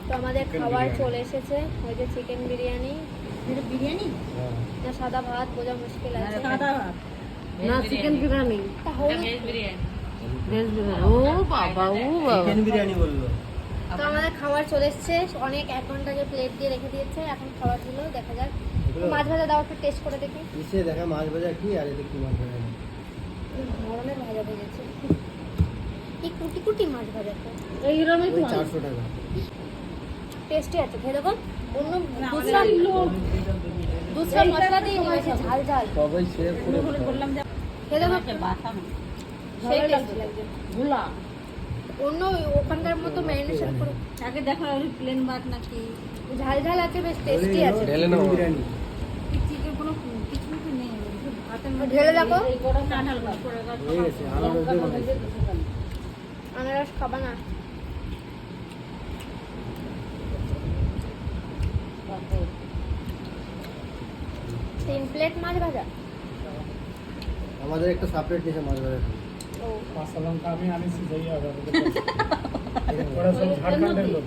তো আমাদের খাবার চলে এসেছে, ওই যে চিকেন বিরিয়ানি। বিরিয়ানি না সাদা ভাত বোঝা মুশকিল আছে। সাদা ভাত না চিকেন বিরিয়ানি, তাহলে ভেজ বিরিয়ানি। ও বাবা, ও বাবা, চিকেন বিরিয়ানি বললো। তো আমাদের খাবার চলে এসেছে, অনেক 1 ঘন্টা যে প্লেট দিয়ে রেখে দিয়েছে, এখন খাবার ছিল দেখা যাক। তো মাছ ভাজা দাও একটু টেস্ট করে দেখি। এসে দেখা মাছ ভাজা কি আর এতে কি মাছ ভাজা নেই। ধরনের ভাজা ভেজেছে, কি কুটি কুটি মাছ ভাজা, তো এইরকমই ওই তো 400 টাকা। টেস্টি আছে, খেয়ে দেখো। অন্য দুসরা মশলা দিয়ে নিয়েছে, ঝাল ঝাল। সবাই শেয়ার করে বললাম যে খেয়ে দেখো, বাসা সেই টেস্টি লাগছে। ভুলা। অন্য ওখানকার মতো ম্যারিনেশন করে আগে দেখো ওই প্লেন ভাত নাকি ঝাল ঝাল আছে, বেশ টেস্টি আছে। ঢেলে নাও বিরিয়ানি। চিকেন কোনো কিছু নেই ভাতের মধ্যে ঢেলে দেখো। এই গরম না ঢাল করে হয়ে গেছে আনারস দিয়ে বানাইছে। আনারস খাবা না? 3 প্লেট মাছ ভাজা। আমাদের একটা সেপারেট নিচে মাছ ভাজা। ও পাঁচ লঙ্কা আমি আনিছি যাই আবার ওরা সব ঝাড়খণ্ডের লোক।